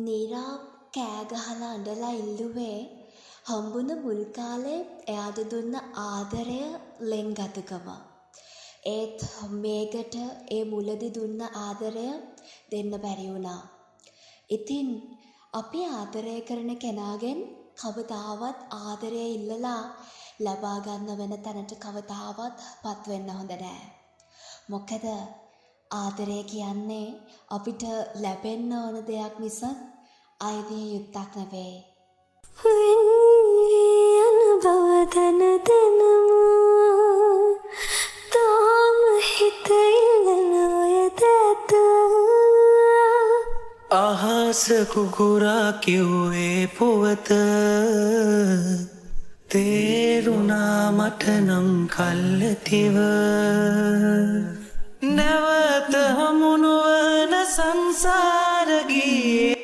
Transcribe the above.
නීරා කෑ ගහලා අඬලා ඉල්ලුවේ හම්බුන මුල් කාලේ එයාට දුන්න ආදරය ලෙන්ගතුකම. ඒත් මේකට ඒ මුලදි දුන්න ආදරය දෙන්න බැරි වුණා. ඉතින් අපි ආදරය කරන කෙනාගෙන් කවදාවත් ආදරය ඉල්ලලා ලබා ගන්න වෙන තැනට කවදාවත් පත් වෙන්න හොඳ නෑ. මොකද ආදරය කියන්නේ අපිට ලැබෙන්න ඕන දෙයක් මිසක් අයිතිය යුත්තක් නෙවෙයි. අනුභව දන දනම තාම හිත ඉල්ලනොයද ඇත. අහස කුකුරා කිව්වේ පුවත තේරුණා මට නම් කල්ැතිව. නැවත හමුනුවන සංසාර ගියේ